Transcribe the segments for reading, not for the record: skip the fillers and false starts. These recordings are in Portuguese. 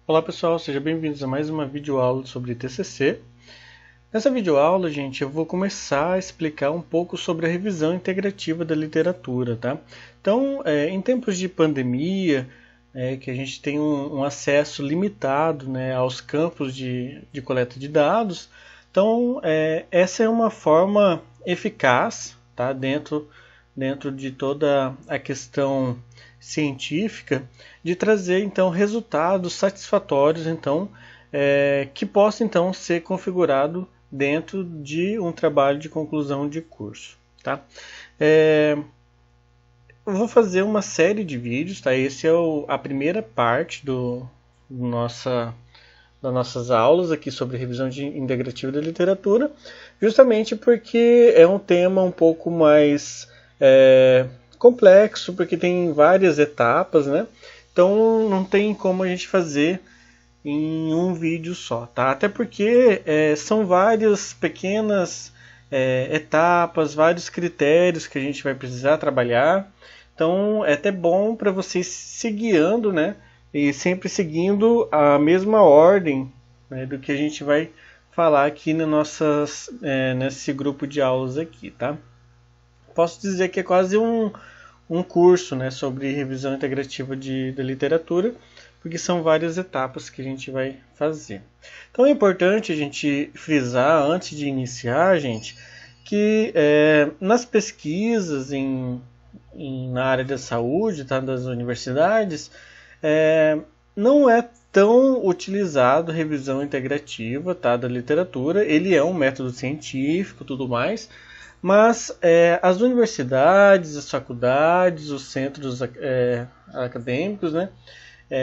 Olá pessoal, sejam bem-vindos a mais uma videoaula sobre TCC. Nessa videoaula, gente, eu vou começar a explicar um pouco sobre a revisão integrativa da literatura, tá? Então, em tempos de pandemia, que a gente tem um acesso limitado, né, aos campos de coleta de dados, então essa é uma forma eficaz, tá, dentro de toda a questão científica, de trazer então resultados satisfatórios então que possa então ser configurado dentro de um trabalho de conclusão de curso, tá? Eu vou fazer uma série de vídeos, tá? Esse é a primeira parte das nossas aulas aqui sobre revisão integrativa da literatura, justamente porque é um tema um pouco mais complexo, porque tem várias etapas, né? Então não tem como a gente fazer em um vídeo só, tá? Até porque são várias pequenas etapas, vários critérios que a gente vai precisar trabalhar. Então é até bom para vocês se guiando, né? E sempre seguindo a mesma ordem, né, do que a gente vai falar aqui nesse grupo de aulas aqui, tá? Posso dizer que é quase um curso, né, sobre revisão integrativa da literatura, porque são várias etapas que a gente vai fazer. Então é importante a gente frisar, antes de iniciar, gente, que nas pesquisas na área da saúde, tá, das universidades, não é tão utilizado revisão integrativa, tá, da literatura. Ele é um método científico e tudo mais, mas as universidades, as faculdades, os centros acadêmicos, né,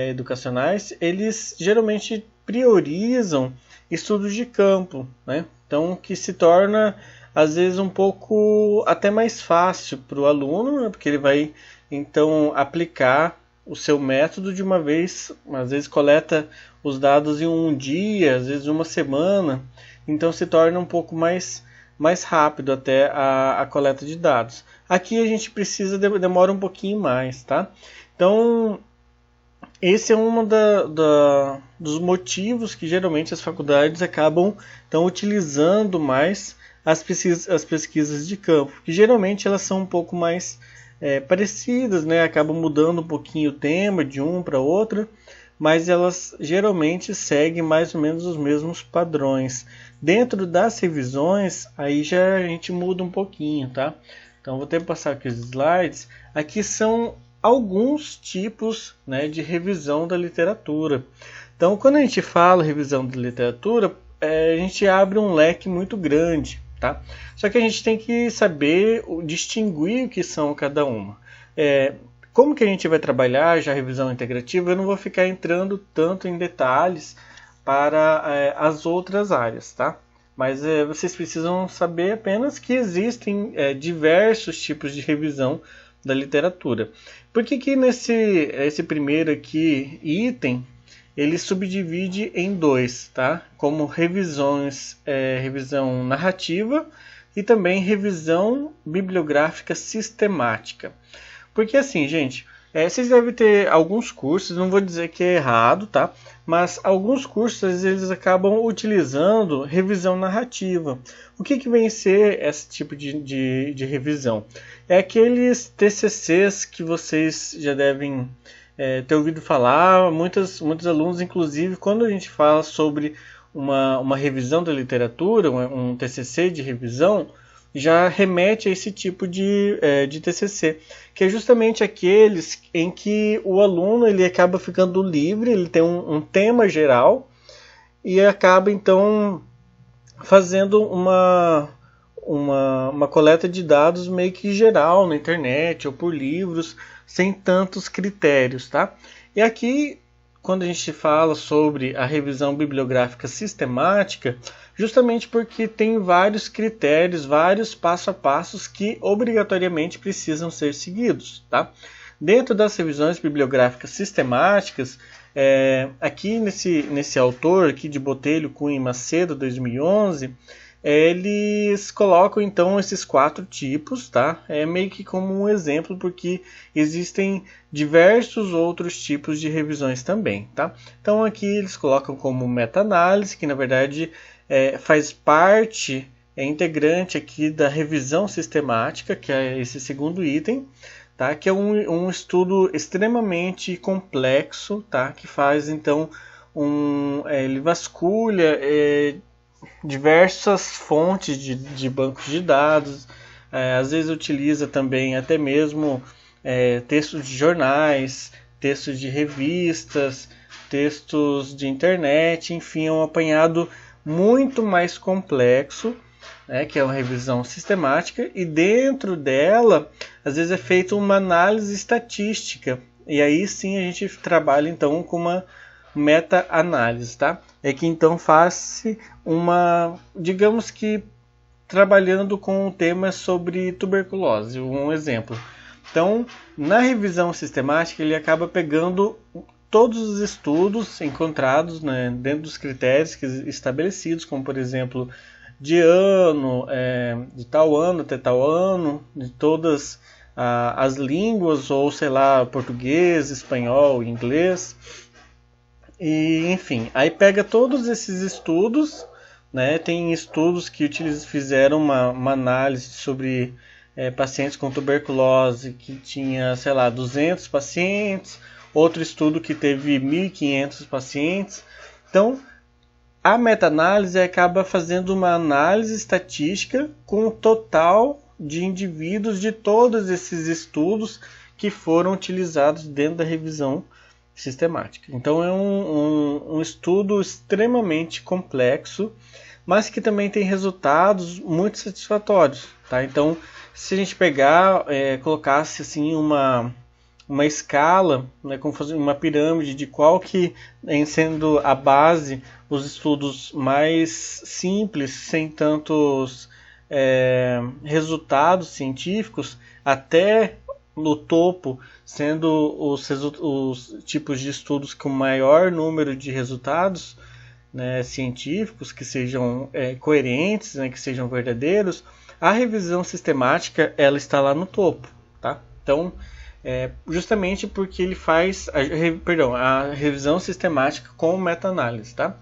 educacionais, eles geralmente priorizam estudos de campo, né? Então, que se torna às vezes um pouco até mais fácil para o aluno, né? Porque ele vai então aplicar o seu método de uma vez, às vezes coleta os dados em um dia, às vezes uma semana, então se torna um pouco mais rápido até a coleta de dados. Aqui a gente demora um pouquinho mais, tá? Então, esse é um dos motivos que geralmente as faculdades acabam então utilizando mais as pesquisas de campo, que geralmente elas são um pouco mais parecidas, né? Acabam mudando um pouquinho o tema de um para outro, mas elas geralmente seguem mais ou menos os mesmos padrões. Dentro das revisões, aí já a gente muda um pouquinho, tá? Então vou ter que passar aqui os slides. Aqui são alguns tipos, né, de revisão da literatura. Então, quando a gente fala revisão da literatura, a gente abre um leque muito grande, tá? Só que a gente tem que saber distinguir o que são cada uma. Como que a gente vai trabalhar já a revisão integrativa, eu não vou ficar entrando tanto em detalhes para as outras áreas, tá? Mas vocês precisam saber apenas que existem diversos tipos de revisão da literatura. Por que esse primeiro aqui, item, ele subdivide em dois, tá? Como revisão narrativa e também revisão bibliográfica sistemática. Porque assim, gente, vocês devem ter alguns cursos, não vou dizer que é errado, tá? Mas alguns cursos eles acabam utilizando revisão narrativa. O que vem ser esse tipo de revisão? É aqueles TCCs que vocês já devem ter ouvido falar, muitos alunos, inclusive, quando a gente fala sobre uma revisão da literatura, um TCC de revisão, já remete a esse tipo de TCC, que é justamente aqueles em que o aluno ele acaba ficando livre, ele tem um tema geral e acaba então fazendo uma coleta de dados meio que geral na internet ou por livros, sem tantos critérios, tá? E aqui, quando a gente fala sobre a revisão bibliográfica sistemática, justamente porque tem vários critérios, vários passo a passos que obrigatoriamente precisam ser seguidos, tá? Dentro das revisões bibliográficas sistemáticas, aqui nesse autor aqui de Botelho, Cunha e Macedo, 2011, eles colocam então esses 4 tipos, tá? É meio que como um exemplo, porque existem diversos outros tipos de revisões também, tá? Então aqui eles colocam como meta-análise, que na verdade faz parte, é integrante aqui da revisão sistemática, que é esse segundo item, tá? Que é um estudo extremamente complexo, tá? Que faz então ele vasculha diversas fontes de bancos de dados, às vezes utiliza também até mesmo textos de jornais, textos de revistas, textos de internet, enfim, é um apanhado muito mais complexo, né, que é uma revisão sistemática, e dentro dela, às vezes é feita uma análise estatística, e aí sim a gente trabalha então com uma meta-análise, tá? É que então faz digamos que trabalhando com o tema sobre tuberculose, um exemplo. Então, na revisão sistemática, ele acaba pegando todos os estudos encontrados, né, dentro dos critérios estabelecidos, como por exemplo, de tal ano até tal ano, de todas as línguas, ou sei lá, português, espanhol, inglês. E, enfim, aí pega todos esses estudos, né? Tem estudos que fizeram uma análise sobre pacientes com tuberculose que tinha, sei lá, 200 pacientes, outro estudo que teve 1.500 pacientes. Então, a meta-análise acaba fazendo uma análise estatística com o total de indivíduos de todos esses estudos que foram utilizados dentro da revisão sistemática. Então é um estudo extremamente complexo, mas que também tem resultados muito satisfatórios, tá? Então, se a gente colocasse assim uma escala, né, como fazer uma pirâmide de qual que, sendo a base, os estudos mais simples, sem tantos resultados científicos, até no topo, sendo os tipos de estudos com maior número de resultados, né, científicos, que sejam coerentes, né, que sejam verdadeiros, a revisão sistemática ela está lá no topo, tá? Então, justamente porque ele faz a revisão sistemática com meta-análise, tá?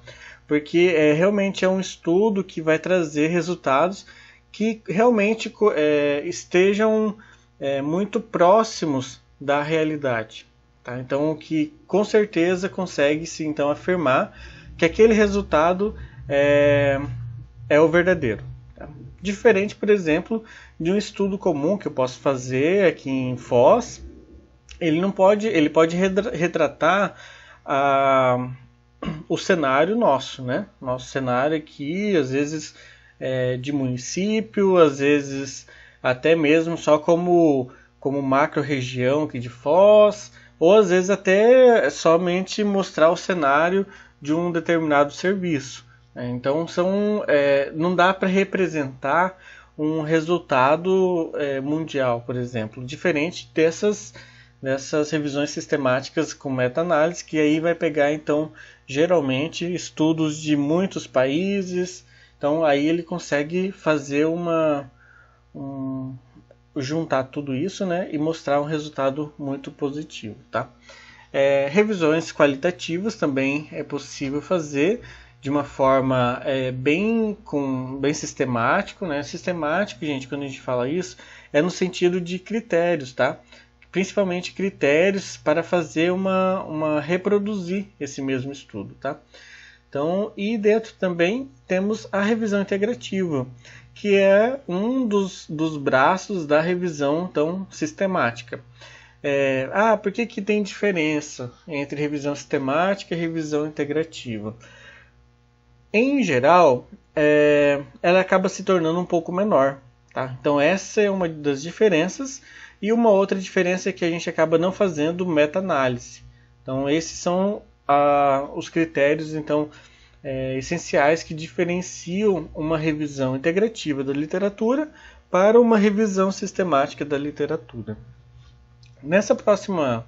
Porque realmente é um estudo que vai trazer resultados que realmente estejam muito próximos da realidade, tá? Então, que com certeza consegue-se então afirmar que aquele resultado é o verdadeiro. Tá? Diferente, por exemplo, de um estudo comum que eu posso fazer aqui em Foz, ele pode retratar o cenário nosso, né? Nosso cenário aqui, às vezes de município, às vezes até mesmo só como macro-região aqui de Foz, ou às vezes até somente mostrar o cenário de um determinado serviço. Então não dá para representar um resultado mundial, por exemplo, diferente dessas revisões sistemáticas com meta-análise, que aí vai pegar então geralmente estudos de muitos países. Então aí ele consegue fazer juntar tudo isso, né, e mostrar um resultado muito positivo, tá? Revisões qualitativas também é possível fazer de uma forma bem sistemático, né? Sistemático, gente, quando a gente fala isso, é no sentido de critérios, tá? Principalmente critérios para fazer reproduzir esse mesmo estudo, tá? Então, e dentro também temos a revisão integrativa, que é um dos braços da revisão então sistemática. Por que tem diferença entre revisão sistemática e revisão integrativa? Em geral, ela acaba se tornando um pouco menor. Tá? Então essa é uma das diferenças, e uma outra diferença é que a gente acaba não fazendo meta-análise. Então esses são os critérios então, essenciais que diferenciam uma revisão integrativa da literatura para uma revisão sistemática da literatura. Nessa próxima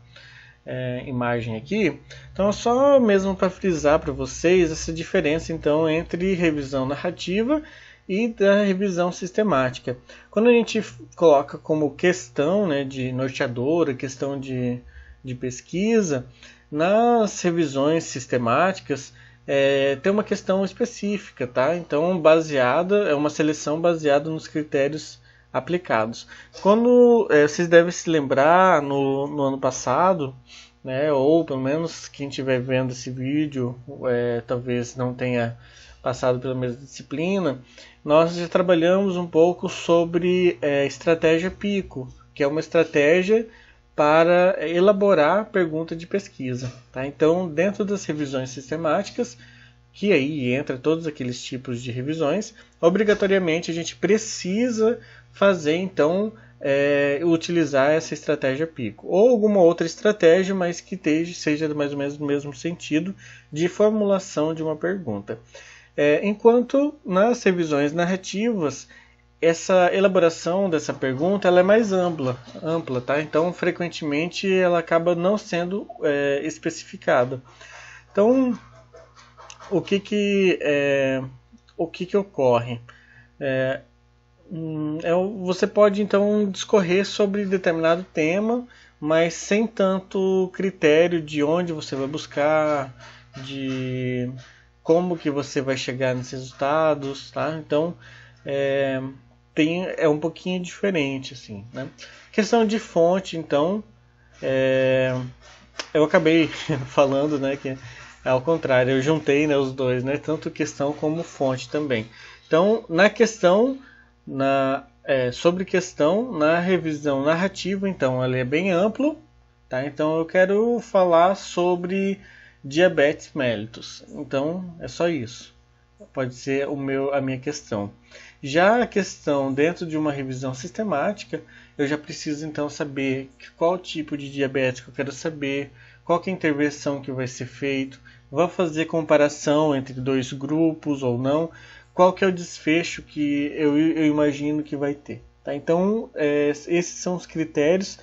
imagem aqui, então só mesmo para frisar para vocês essa diferença então entre revisão narrativa e da revisão sistemática. Quando a gente coloca como questão, né, de norteadora, questão de pesquisa, nas revisões sistemáticas tem uma questão específica, tá? Então, é uma seleção baseada nos critérios aplicados. Quando vocês devem se lembrar, no ano passado, né, ou pelo menos quem estiver vendo esse vídeo talvez não tenha passado pela mesma disciplina, nós já trabalhamos um pouco sobre estratégia PICO, que é uma estratégia para elaborar pergunta de pesquisa. Tá? Então, dentro das revisões sistemáticas, que aí entra todos aqueles tipos de revisões, obrigatoriamente a gente precisa fazer, então, utilizar essa estratégia PICO. Ou alguma outra estratégia, mas que seja mais ou menos no mesmo sentido de formulação de uma pergunta. Enquanto nas revisões narrativas, essa elaboração dessa pergunta ela é mais ampla, tá? Então, frequentemente, ela acaba não sendo especificada. Então, o que ocorre? Você pode, então, discorrer sobre determinado tema, mas sem tanto critério de onde você vai buscar, de como que você vai chegar nesses resultados, tá? Então, é um pouquinho diferente, assim, né? Questão de fonte, então, eu acabei falando, né, que é ao contrário, eu juntei, né, os dois, né, tanto questão como fonte também. Então, sobre questão, na revisão narrativa, então, ela é bem amplo, tá? Então, eu quero falar sobre diabetes mellitus. Então, é só isso. Pode ser a minha questão. Já a questão dentro de uma revisão sistemática, eu já preciso então saber qual tipo de diabetes que eu quero saber, qual que é a intervenção que vai ser feito, vou fazer comparação entre dois grupos ou não, qual que é o desfecho que eu imagino que vai ter. Tá? Então, esses são os critérios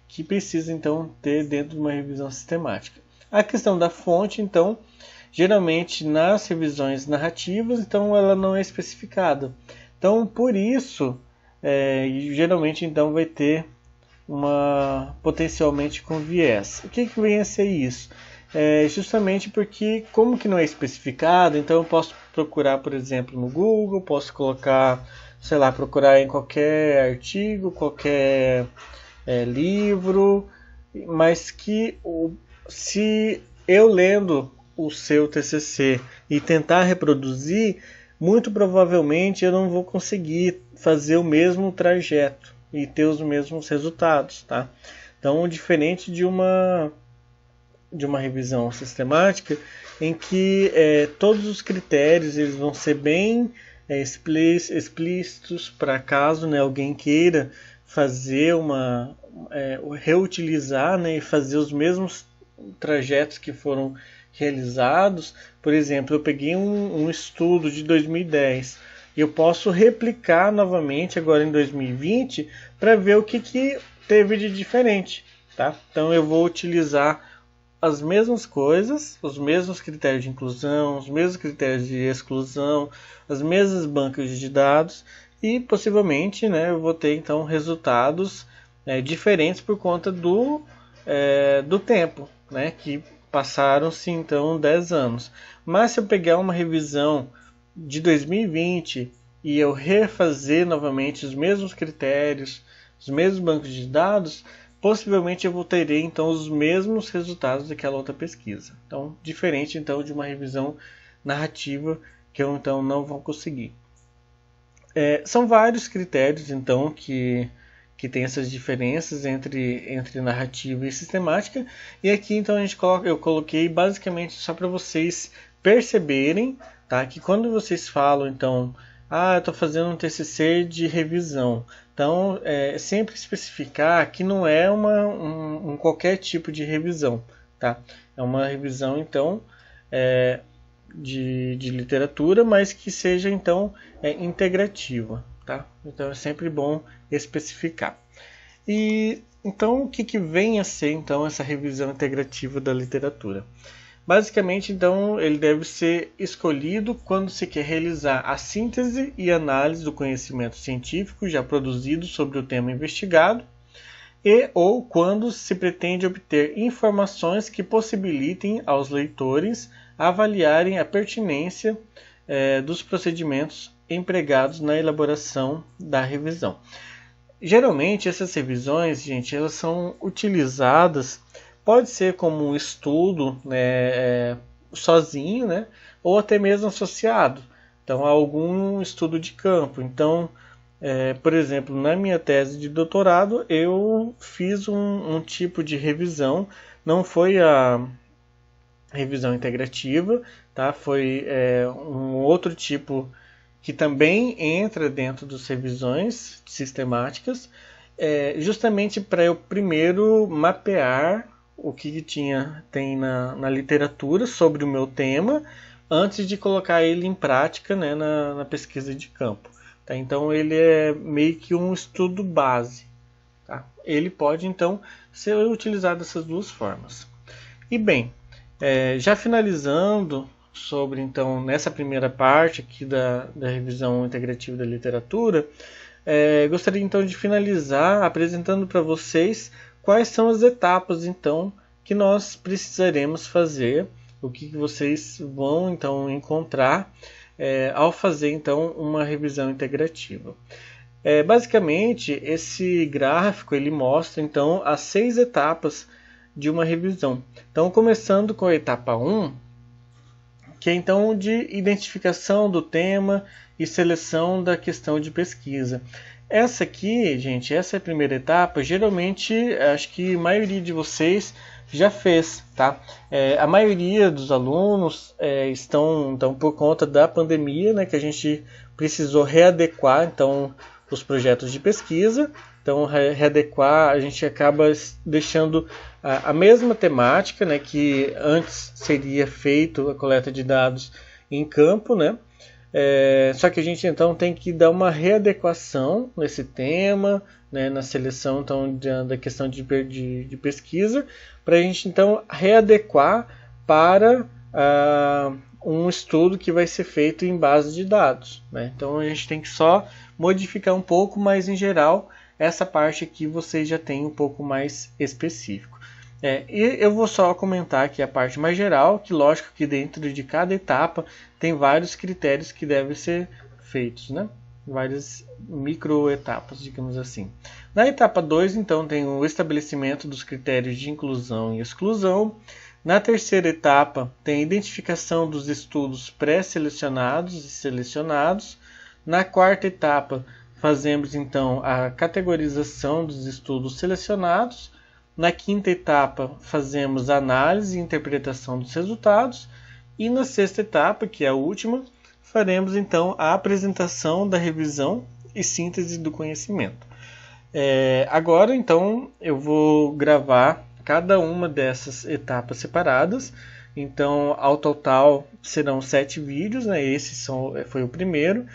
que precisa então ter dentro de uma revisão sistemática. A questão da fonte, então, geralmente nas revisões narrativas, então ela não é especificada. Então, por isso, geralmente então vai ter potencialmente com viés. O que vem a ser isso? Justamente porque, como que não é especificado, então eu posso procurar, por exemplo, no Google, posso colocar, procurar em qualquer artigo, qualquer livro, mas que se eu lendo o seu TCC e tentar reproduzir, muito provavelmente eu não vou conseguir fazer o mesmo trajeto e ter os mesmos resultados, tá? Então, diferente de uma revisão sistemática, em que todos os critérios eles vão ser bem explícitos para caso, né, alguém queira fazer reutilizar, né, e fazer os mesmos trajetos que foram realizados. Por exemplo, eu peguei um estudo de 2010 e eu posso replicar novamente agora em 2020 para ver o que teve de diferente, tá? Então eu vou utilizar as mesmas coisas, os mesmos critérios de inclusão, os mesmos critérios de exclusão, as mesmas bancas de dados e possivelmente, né, eu vou ter então resultados diferentes por conta do tempo, né, que passaram-se então 10 anos. Mas se eu pegar uma revisão de 2020 e eu refazer novamente os mesmos critérios, os mesmos bancos de dados, possivelmente eu terei então os mesmos resultados daquela outra pesquisa. Então, diferente então de uma revisão narrativa que eu então não vou conseguir. São vários critérios então que tem essas diferenças entre narrativa e sistemática. E aqui então eu coloquei basicamente só para vocês perceberem, tá, que quando vocês falam então, eu estou fazendo um TCC de revisão, então sempre especificar que não é um qualquer tipo de revisão, tá? É uma revisão então de literatura, mas que seja então integrativa, tá? Então é sempre bom especificar. E então o que vem a ser então essa revisão integrativa da literatura? Basicamente, então, ele deve ser escolhido quando se quer realizar a síntese e análise do conhecimento científico já produzido sobre o tema investigado e ou quando se pretende obter informações que possibilitem aos leitores avaliarem a pertinência dos procedimentos empregados na elaboração da revisão. Geralmente, essas revisões, gente, elas são utilizadas, pode ser como um estudo, né, sozinho, né, ou até mesmo associado. Então, a algum estudo de campo. Então, por exemplo, na minha tese de doutorado, eu fiz um tipo de revisão, não foi a revisão integrativa, tá? Foi um outro tipo que também entra dentro das revisões sistemáticas, justamente para eu primeiro mapear o que tem na literatura sobre o meu tema, antes de colocar ele em prática, né, na pesquisa de campo. Tá? Então ele é meio que um estudo base. Tá? Ele pode então ser utilizado dessas duas formas. E bem, já finalizando sobre então nessa primeira parte aqui da revisão integrativa da literatura, gostaria então de finalizar apresentando para vocês quais são as etapas então que nós precisaremos fazer, o que vocês vão então encontrar ao fazer então uma revisão integrativa. Basicamente, esse gráfico ele mostra então as 6 etapas de uma revisão. Então, começando com a etapa 1, que é então de identificação do tema e seleção da questão de pesquisa. Essa aqui, gente, essa é a primeira etapa, geralmente acho que a maioria de vocês já fez, tá? A maioria dos alunos estão, então, por conta da pandemia, né, que a gente precisou readequar, então, os projetos de pesquisa. Então, readequar, a gente acaba deixando a mesma temática, né, que antes seria feito a coleta de dados em campo, né? Só que a gente então tem que dar uma readequação nesse tema, né, na seleção então, da questão de pesquisa, para a gente então readequar para um estudo que vai ser feito em base de dados. Né? Então a gente tem que só modificar um pouco, mas em geral essa parte aqui vocês já tem um pouco mais específico. E eu vou só comentar aqui a parte mais geral, que lógico que dentro de cada etapa tem vários critérios que devem ser feitos, né? Várias microetapas, digamos assim. Na etapa 2, então, tem o estabelecimento dos critérios de inclusão e exclusão. Na terceira etapa, tem a identificação dos estudos pré-selecionados e selecionados. Na quarta etapa, fazemos então a categorização dos estudos selecionados. Na quinta etapa, fazemos a análise e interpretação dos resultados. E na sexta etapa, que é a última, faremos então a apresentação da revisão e síntese do conhecimento. Agora, então, eu vou gravar cada uma dessas etapas separadas. Então, ao total, serão 7 vídeos, né? Esse foi o primeiro,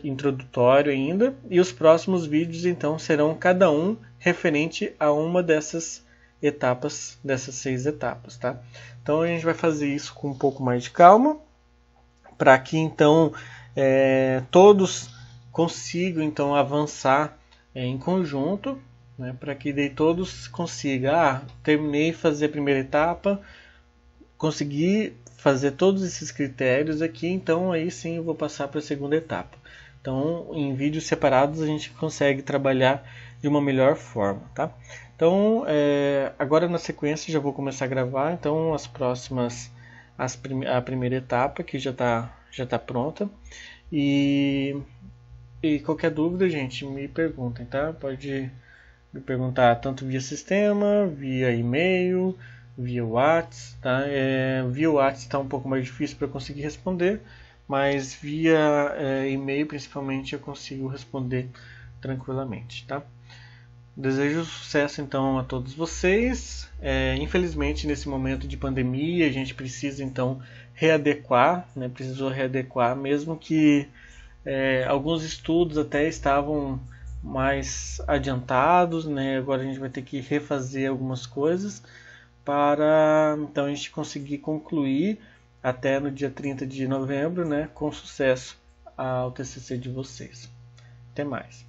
introdutório ainda. E os próximos vídeos, então, serão cada um referente a uma dessas etapas, dessas 6 etapas, tá? Então a gente vai fazer isso com um pouco mais de calma, para que então todos consigam então avançar em conjunto, né? Para que daí todos consigam, terminei de fazer a primeira etapa, consegui fazer todos esses critérios aqui, então aí sim eu vou passar para a segunda etapa. Então, em vídeos separados a gente consegue trabalhar de uma melhor forma, tá? Então, agora na sequência já vou começar a gravar. Então, as próximas, a primeira etapa que já está pronta. E qualquer dúvida, gente, me perguntem, tá? Pode me perguntar tanto via sistema, via e-mail, via WhatsApp, tá? Via WhatsApp está um pouco mais difícil para conseguir responder, mas via e-mail principalmente eu consigo responder tranquilamente, tá? Desejo sucesso então a todos vocês. Infelizmente nesse momento de pandemia a gente precisa então readequar, né? Precisou readequar, mesmo que alguns estudos até estavam mais adiantados, né? Agora a gente vai ter que refazer algumas coisas, para então a gente conseguir concluir até no dia 30 de novembro, né, com sucesso o TCC de vocês. Até mais.